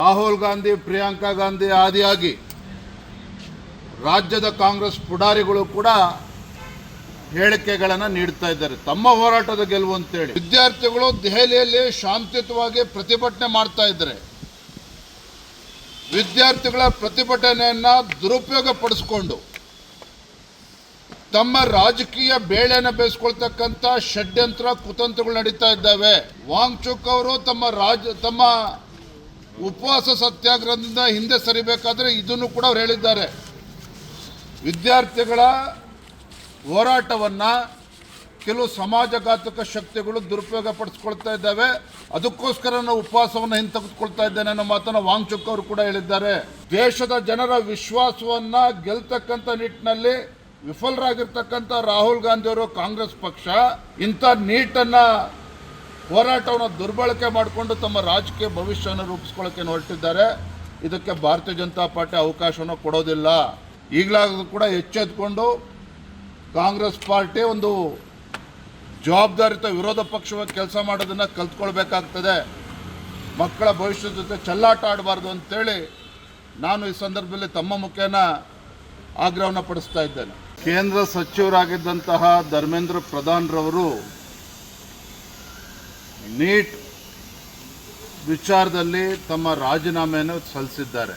ರಾಹುಲ್ ಗಾಂಧಿ, ಪ್ರಿಯಾಂಕಾ ಗಾಂಧಿ ಆದಿಯಾಗಿ ರಾಜ್ಯದ ಕಾಂಗ್ರೆಸ್ ಪುಡಾರಿಗಳು ಕೂಡ ಹೇಳಿಕೆಗಳನ್ನು ನೀಡ್ತಾ ಇದ್ದಾರೆ, ತಮ್ಮ ಹೋರಾಟದ ಗೆಲುವು ಅಂತೇಳಿ. ವಿದ್ಯಾರ್ಥಿಗಳು ದೆಹಲಿಯಲ್ಲಿ ಶಾಂತಿಯುತವಾಗಿ ಪ್ರತಿಭಟನೆ ಮಾಡ್ತಾ ಇದ್ದಾರೆ. ವಿದ್ಯಾರ್ಥಿಗಳ ಪ್ರತಿಭಟನೆಯನ್ನು ದುರುಪಯೋಗ ಪಡಿಸಿಕೊಂಡು ತಮ್ಮ ರಾಜಕೀಯ ಬೇಳೆಯನ್ನು ಬೇಯಿಸ್ಕೊಳ್ತಕ್ಕಂಥ ಷಡ್ಯಂತ್ರ ಕುತಂತ್ರಗಳು ನಡೀತಾ ಇದ್ದಾವೆ. ವಾಂಗ್ಚುಕ್ ಅವರು ತಮ್ಮ ಉಪವಾಸ ಸತ್ಯಾಗ್ರಹದಿಂದ ಹಿಂದೆ ಸರಿಬೇಕಾದ್ರೆ ಇದನ್ನು ಕೂಡ ಅವ್ರು ಹೇಳಿದ್ದಾರೆ. ವಿದ್ಯಾರ್ಥಿಗಳ ಹೋರಾಟವನ್ನು ಕೆಲವು ಸಮಾಜಘಾತಕ ಶಕ್ತಿಗಳು ದುರುಪಯೋಗ ಪಡಿಸ್ಕೊಳ್ತಾ ಇದ್ದಾವೆ, ಅದಕ್ಕೋಸ್ಕರ ನಾವು ಉಪವಾಸವನ್ನು ಹಿಂತೆಗೆದುಕೊಳ್ತಾ ಇದ್ದೇನೆ ಅನ್ನೋ ಮಾತನ್ನು ವಾಂಗ್ಚುಕ್ ಅವರು ಕೂಡ ಹೇಳಿದ್ದಾರೆ. ದೇಶದ ಜನರ ವಿಶ್ವಾಸವನ್ನು ಗೆಲ್ತಕ್ಕಂಥ ನಿಟ್ಟಿನಲ್ಲಿ ವಿಫಲರಾಗಿರ್ತಕ್ಕಂಥ ರಾಹುಲ್ ಗಾಂಧಿ ಅವರು ಕಾಂಗ್ರೆಸ್ ಪಕ್ಷ ಇಂಥ ನೀಟನ್ನು ಹೋರಾಟವನ್ನು ದುರ್ಬಳಕೆ ಮಾಡಿಕೊಂಡು ತಮ್ಮ ರಾಜಕೀಯ ಭವಿಷ್ಯವನ್ನು ರೂಪಿಸ್ಕೊಳ್ಳೋಕೆ ಹೊರಟಿದ್ದಾರೆ. ಇದಕ್ಕೆ ಭಾರತೀಯ ಜನತಾ ಪಾರ್ಟಿ ಅವಕಾಶವನ್ನು ಕೊಡೋದಿಲ್ಲ. ಈಗಲಾದರೂ ಕೂಡ ಎಚ್ಚೆತ್ತುಕೊಂಡು ಕಾಂಗ್ರೆಸ್ ಪಾರ್ಟಿ ಒಂದು ಜವಾಬ್ದಾರಿತ ವಿರೋಧ ಪಕ್ಷವಾಗಿ ಕೆಲಸ ಮಾಡೋದನ್ನು ಕಲ್ತ್ಕೊಳ್ಬೇಕಾಗ್ತದೆ. ಮಕ್ಕಳ ಭವಿಷ್ಯದ ಜೊತೆ ಚೆಲ್ಲಾಟ ಆಡಬಾರ್ದು ಅಂತೇಳಿ ನಾನು ಈ ಸಂದರ್ಭದಲ್ಲಿ ತಮ್ಮ ಮುಖೇನ ಆಗ್ರಹವನ್ನು ಪಡಿಸ್ತಾ ಇದ್ದೇನೆ. ಕೇಂದ್ರ ಸಚಿವರಾಗಿದ್ದಂತಹ ಧರ್ಮೇಂದ್ರ ಪ್ರಧಾನ್ರವರು ನೀಟ್ ವಿಚಾರದಲ್ಲಿ ತಮ್ಮ ರಾಜೀನಾಮೆಯನ್ನು ಸಲ್ಲಿಸಿದ್ದಾರೆ.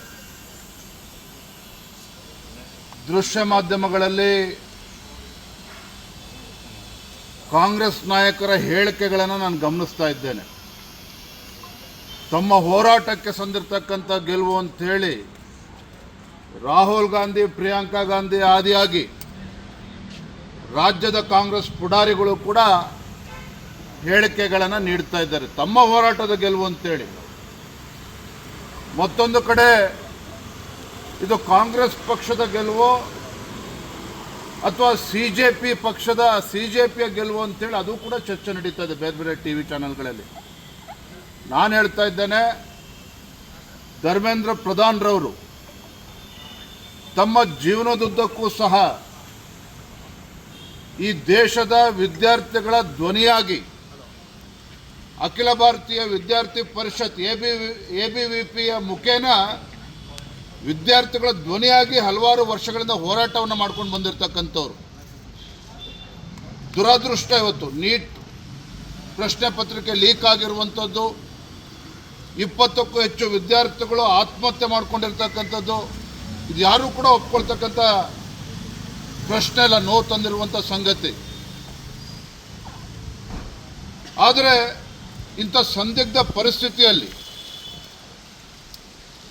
ದೃಶ್ಯ ಮಾಧ್ಯಮಗಳಲ್ಲಿ ಕಾಂಗ್ರೆಸ್ ನಾಯಕರ ಹೇಳಿಕೆಗಳನ್ನು ನಾನು ಗಮನಿಸ್ತಾ ಇದ್ದೇನೆ. ತಮ್ಮ ಹೋರಾಟಕ್ಕೆ ಸಂದಿರ್ತಕ್ಕಂಥ ಗೆಲುವು ಅಂಥೇಳಿ ರಾಹುಲ್ ಗಾಂಧಿ, ಪ್ರಿಯಾಂಕಾ ಗಾಂಧಿ ಆದಿಯಾಗಿ ರಾಜ್ಯದ ಕಾಂಗ್ರೆಸ್ ಪುಡಾರಿಗಳು ಕೂಡ ಹೇಳಿಕೆಗಳನ್ನು ನೀಡ್ತಾ ಇದ್ದಾರೆ, ತಮ್ಮ ಹೋರಾಟದ ಗೆಲುವು ಅಂತೇಳಿ. ಮತ್ತೊಂದು ಕಡೆ ಇದು ಕಾಂಗ್ರೆಸ್ ಪಕ್ಷದ ಗೆಲುವು ಅಥವಾ ಸಿಜೆಪಿಯ ಗೆಲುವು ಅಂತೇಳಿ ಅದು ಕೂಡ ಚರ್ಚೆ ನಡೀತಾ ಇದೆ ಬೇರೆ ಬೇರೆ ಟಿವಿ ಚಾನೆಲ್ಗಳಲ್ಲಿ. ನಾನು ಹೇಳ್ತಾ ಇದ್ದೇನೆ, ಧರ್ಮೇಂದ್ರ ಪ್ರಧಾನ್ರವರು ತಮ್ಮ ಜೀವನದುದ್ದಕ್ಕೂ ಸಹ ಈ ದೇಶದ ವಿದ್ಯಾರ್ಥಿಗಳ ಧ್ವನಿಯಾಗಿ ಅಖಿಲ ಭಾರತೀಯ ವಿದ್ಯಾರ್ಥಿ ಪರಿಷತ್ ABVPಯ ಮುಖೇನ ವಿದ್ಯಾರ್ಥಿಗಳ ಧ್ವನಿಯಾಗಿ ಹಲವಾರು ವರ್ಷಗಳಿಂದ ಹೋರಾಟವನ್ನು ಮಾಡ್ಕೊಂಡು ಬಂದಿರತಕ್ಕಂಥವ್ರು. ದುರದೃಷ್ಟ ಇವತ್ತು ನೀಟ್ ಪ್ರಶ್ನೆ ಪತ್ರಿಕೆ ಲೀಕ್ ಆಗಿರುವಂಥದ್ದು, 20ಕ್ಕೂ ಹೆಚ್ಚು ವಿದ್ಯಾರ್ಥಿಗಳು ಆತ್ಮಹತ್ಯೆ ಮಾಡ್ಕೊಂಡಿರ್ತಕ್ಕಂಥದ್ದು, ಇದು ಯಾರೂ ಕೂಡ ಒಪ್ಕೊಳ್ತಕ್ಕಂಥ ಪ್ರಶ್ನೆ ಇಲ್ಲ, ನೋವು ತಂದಿರುವಂಥ ಸಂಗತಿ. ಆದರೆ ಇಂಥ ಸಂದಿಗ್ಧ ಪರಿಸ್ಥಿತಿಯಲ್ಲಿ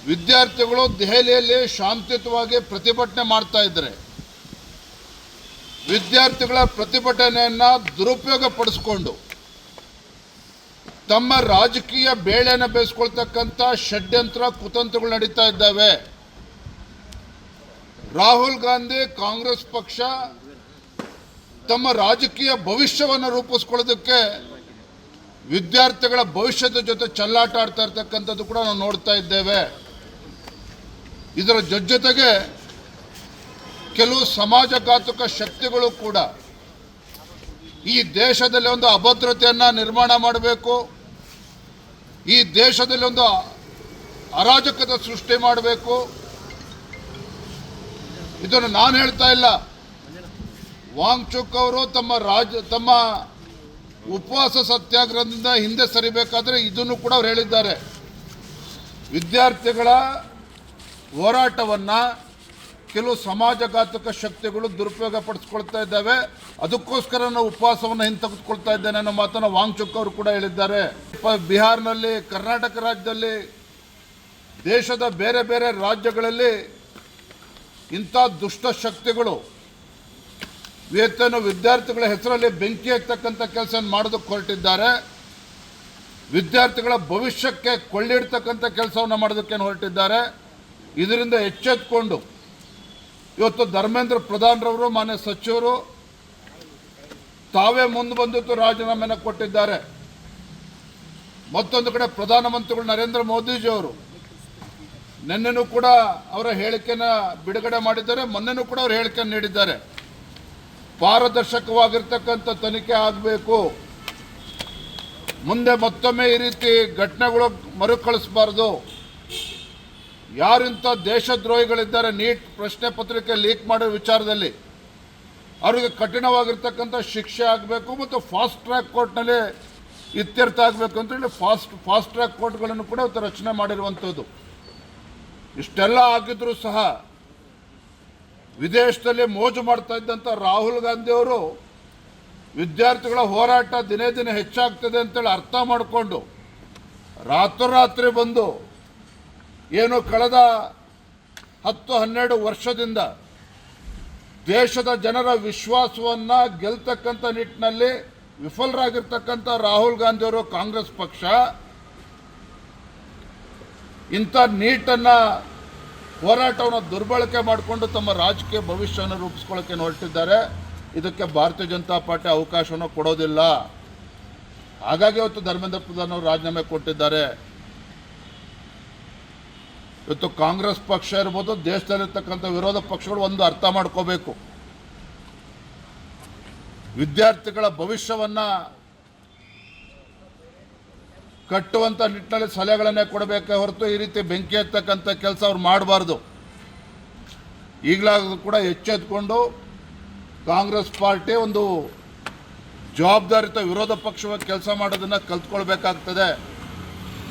ವಿದ್ಯಾರ್ಥಿಗಳು ದೆಹಲಿಯಲ್ಲಿ ಶಾಂತಿಯುತವಾಗಿ ಪ್ರತಿಭಟನೆ ಮಾಡ್ತಾ ಇದ್ದಾರೆ. ವಿದ್ಯಾರ್ಥಿಗಳ ಪ್ರತಿಭಟನೆಯನ್ನು ದುರುಪಯೋಗ ಪಡಿಸಿಕೊಂಡು ತಮ್ಮ ರಾಜಕೀಯ ಬೇಳೆಯನ್ನು ಬೇಯಿಸ್ಕೊಳ್ತಕ್ಕಂಥ ಷಡ್ಯಂತ್ರ ಕುತಂತ್ರಗಳು ನಡೀತಾ ಇದ್ದಾವೆ. ರಾಹುಲ್ ಗಾಂಧಿ, ಕಾಂಗ್ರೆಸ್ ಪಕ್ಷ ತಮ್ಮ ರಾಜಕೀಯ ಭವಿಷ್ಯವನ್ನು ರೂಪಿಸ್ಕೊಳ್ಳೋದಕ್ಕೆ ವಿದ್ಯಾರ್ಥಿಗಳ ಭವಿಷ್ಯದ ಜೊತೆ ಚೆಲ್ಲಾಟ ಆಡ್ತಾ ಇರ್ತಕ್ಕಂಥದ್ದು ಕೂಡ ನಾವು ನೋಡ್ತಾ ಇದ್ದೇವೆ. ಇದರ ಜೊತೆಗೆ ಕೆಲವು ಸಮಾಜಘಾತಕ ಶಕ್ತಿಗಳು ಕೂಡ ಈ ದೇಶದಲ್ಲಿ ಒಂದು ಅಭದ್ರತೆಯನ್ನು ನಿರ್ಮಾಣ ಮಾಡಬೇಕು, ಈ ದೇಶದಲ್ಲಿ ಒಂದು ಅರಾಜಕತೆ ಸೃಷ್ಟಿ ಮಾಡಬೇಕು. ಇದನ್ನು ನಾನು ಹೇಳ್ತಾ ಇಲ್ಲ, ವಾಂಗ್ಚುಕ್ ಅವರು ತಮ್ಮ ಉಪವಾಸ ಸತ್ಯಾಗ್ರಹದಿಂದ ಹಿಂದೆ ಸರಿಬೇಕಾದ್ರೆ ಇದನ್ನು ಕೂಡ ಅವ್ರು ಹೇಳಿದ್ದಾರೆ. ವಿದ್ಯಾರ್ಥಿಗಳ ಹೋರಾಟವನ್ನು ಕೆಲವು ಸಮಾಜಘಾತಕ ಶಕ್ತಿಗಳು ದುರುಪಯೋಗ ಪಡಿಸ್ಕೊಳ್ತಾ ಇದ್ದಾವೆ, ಅದಕ್ಕೋಸ್ಕರ ನಾವು ಉಪವಾಸವನ್ನು ಹಿಂತೆಗೆದುಕೊಳ್ತಾ ಇದ್ದೇನೆ ಅನ್ನೋ ಮಾತನ್ನು ವಾಂಗ್ಚುಕ್ ಅವರು ಕೂಡ ಹೇಳಿದ್ದಾರೆ. ಬಿಹಾರ್ನಲ್ಲಿ, ಕರ್ನಾಟಕ ರಾಜ್ಯದಲ್ಲಿ, ದೇಶದ ಬೇರೆ ಬೇರೆ ರಾಜ್ಯಗಳಲ್ಲಿ ಇಂಥ ದುಷ್ಟ ಶಕ್ತಿಗಳು ಇವತ್ತೇನು ವಿದ್ಯಾರ್ಥಿಗಳ ಹೆಸರಲ್ಲಿ ಬೆಂಕಿ ಹಚ್ಚತಕ್ಕಂಥ ಕೆಲಸ ಮಾಡೋದಕ್ಕೆ ಹೊರಟಿದ್ದಾರೆ. ವಿದ್ಯಾರ್ಥಿಗಳ ಭವಿಷ್ಯಕ್ಕೆ ಕೊಳ್ಳಿಡ್ತಕ್ಕಂಥ ಕೆಲಸವನ್ನು ಮಾಡೋದಕ್ಕೆ ಹೊರಟಿದ್ದಾರೆ. ಇದರಿಂದ ಎಚ್ಚೆತ್ತುಕೊಂಡು ಇವತ್ತು ಧರ್ಮೇಂದ್ರ ಪ್ರಧಾನ್ರವರು, ಮಾನ್ಯ ಸಚಿವರು ತಾವೇ ಮುಂದೆ ಬಂದಿತ್ತು ರಾಜೀನಾಮೆಯನ್ನು ಕೊಟ್ಟಿದ್ದಾರೆ. ಮತ್ತೊಂದು ಕಡೆ ಪ್ರಧಾನಮಂತ್ರಿಗಳು ನರೇಂದ್ರ ಮೋದಿಜಿಯವರು ನಿನ್ನೆನೂ ಕೂಡ ಅವರ ಹೇಳಿಕೆಯನ್ನು ಬಿಡುಗಡೆ ಮಾಡಿದ್ದಾರೆ, ಮೊನ್ನೆನೂ ಕೂಡ ಅವರು ಹೇಳಿಕೆಯನ್ನು ನೀಡಿದ್ದಾರೆ. ಪಾರದರ್ಶಕವಾಗಿರ್ತಕ್ಕಂಥ ತನಿಖೆ ಆಗಬೇಕು, ಮುಂದೆ ಮತ್ತೊಮ್ಮೆ ಈ ರೀತಿ ಘಟನೆಗಳು ಮರುಕಳಿಸಬಾರ್ದು, ಯಾರಿಂಥ ದೇಶದ್ರೋಹಿಗಳಿದ್ದಾರೆ ನೀಟ್ ಪ್ರಶ್ನೆ ಪತ್ರಿಕೆ ಲೀಕ್ ಮಾಡೋ ವಿಚಾರದಲ್ಲಿ ಅವರಿಗೆ ಕಠಿಣವಾಗಿರ್ತಕ್ಕಂಥ ಶಿಕ್ಷೆ ಆಗಬೇಕು ಮತ್ತು ಫಾಸ್ಟ್ ಟ್ರ್ಯಾಕ್ ಕೋರ್ಟ್ನಲ್ಲಿ ಇತ್ಯರ್ಥ ಆಗಬೇಕು ಅಂತೇಳಿ ಫಾಸ್ಟ್ ಟ್ರ್ಯಾಕ್ ಕೋರ್ಟ್ಗಳನ್ನು ಕೂಡ ಇವತ್ತು ರಚನೆ ಮಾಡಿರುವಂಥದ್ದು. ಇಷ್ಟೆಲ್ಲ ಆಗಿದ್ರೂ ಸಹ ವಿದೇಶದಲ್ಲಿ ಮೋಜು ಮಾಡ್ತಾ ಇದ್ದಂಥ ರಾಹುಲ್ ಗಾಂಧಿಯವರು ವಿದ್ಯಾರ್ಥಿಗಳ ಹೋರಾಟ ದಿನೇ ದಿನೇ ಹೆಚ್ಚಾಗ್ತದೆ ಅಂತೇಳಿ ಅರ್ಥ ಮಾಡಿಕೊಂಡು ರಾತ್ರೋರಾತ್ರಿ ಬಂದು ಏನು ಕಳೆದ 10-12 ವರ್ಷದಿಂದ ದೇಶದ ಜನರ ವಿಶ್ವಾಸವನ್ನು ಗೆಲ್ತಕ್ಕಂಥ ನಿಟ್ಟಿನಲ್ಲಿ ವಿಫಲರಾಗಿರ್ತಕ್ಕಂಥ ರಾಹುಲ್ ಗಾಂಧಿಯವರು ಕಾಂಗ್ರೆಸ್ ಪಕ್ಷ ಇಂಥ ನೀಟನ್ನು ಹೋರಾಟವನ್ನು ದುರ್ಬಳಕೆ ಮಾಡಿಕೊಂಡು ತಮ್ಮ ರಾಜಕೀಯ ಭವಿಷ್ಯವನ್ನು ರೂಪಿಸ್ಕೊಳ್ಳೋಕ್ಕೆ ಹೊರಟಿದ್ದಾರೆ. ಇದಕ್ಕೆ ಭಾರತೀಯ ಜನತಾ ಪಾರ್ಟಿ ಅವಕಾಶವನ್ನು ಕೊಡೋದಿಲ್ಲ. ಹಾಗಾಗಿ ಇವತ್ತು ಧರ್ಮೇಂದ್ರ ಪ್ರಧಾನ್ ಅವರು ರಾಜೀನಾಮೆ ಕೊಟ್ಟಿದ್ದಾರೆ. ಇವತ್ತು ಕಾಂಗ್ರೆಸ್ ಪಕ್ಷ ಇರ್ಬೋದು, ದೇಶದಲ್ಲಿರ್ತಕ್ಕಂಥ ವಿರೋಧ ಪಕ್ಷಗಳು ಒಂದು ಅರ್ಥ ಮಾಡ್ಕೋಬೇಕು, ವಿದ್ಯಾರ್ಥಿಗಳ ಭವಿಷ್ಯವನ್ನು ಕಟ್ಟುವಂಥ ನಿಟ್ಟಿನಲ್ಲಿ ಸಲಹೆಗಳನ್ನೇ ಕೊಡಬೇಕೇ ಹೊರತು ಈ ರೀತಿ ಬೆಂಕಿ ಹತ್ತಕ್ಕಂಥ ಕೆಲಸ ಅವ್ರು ಮಾಡಬಾರ್ದು. ಈಗಲಾದರೂ ಕೂಡ ಎಚ್ಚೆತ್ಕೊಂಡು ಕಾಂಗ್ರೆಸ್ ಪಾರ್ಟಿ ಒಂದು ಜವಾಬ್ದಾರಿತ ವಿರೋಧ ಪಕ್ಷವಾಗಿ ಕೆಲಸ ಮಾಡೋದನ್ನು ಕಲ್ತ್ಕೊಳ್ಬೇಕಾಗ್ತದೆ.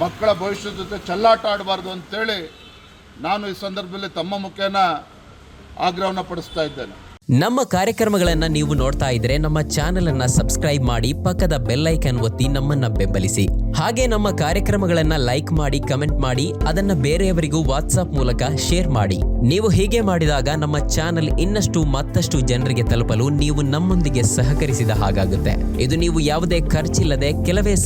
ಮಕ್ಕಳ ಭವಿಷ್ಯದ ಜೊತೆ ಚೆಲ್ಲಾಟ ಆಡಬಾರ್ದು ಅಂತೇಳಿ ನಾನು ಈ ಸಂದರ್ಭದಲ್ಲಿ ತಮ್ಮ ಮುಖೇನ ಆಗ್ರಹವನ್ನು ಪಡಿಸ್ತಾ ಇದ್ದೇನೆ. ನಮ್ಮ ಕಾರ್ಯಕ್ರಮಗಳನ್ನು ನೀವು ನೋಡ್ತಾ ಇದ್ರೆ ನಮ್ಮ ಚಾನೆಲ್ ಅನ್ನ ಸಬ್ಸ್ಕ್ರೈಬ್ ಮಾಡಿ, ಪಕ್ಕದ ಬೆಲ್ ಐಕಾನ್ ಒತ್ತಿ ನಮ್ಮನ್ನ ಬೆಂಬಲಿಸಿ. ಹಾಗೆ ನಮ್ಮ ಕಾರ್ಯಕ್ರಮಗಳನ್ನ ಲೈಕ್ ಮಾಡಿ, ಕಮೆಂಟ್ ಮಾಡಿ, ಅದನ್ನ ಬೇರೆಯವರಿಗೂ ವಾಟ್ಸ್ಆಪ್ ಮೂಲಕ ಶೇರ್ ಮಾಡಿ. ನೀವು ಹೀಗೆ ಮಾಡಿದಾಗ ನಮ್ಮ ಚಾನೆಲ್ ಇನ್ನಷ್ಟು ಮತ್ತಷ್ಟು ಜನರಿಗೆ ತಲುಪಲು ನೀವು ನಮ್ಮೊಂದಿಗೆ ಸಹಕರಿಸಿದ ಹಾಗಾಗುತ್ತೆ. ಇದು ನೀವು ಯಾವುದೇ ಖರ್ಚಿಲ್ಲದೆ ಕೆಲವೇ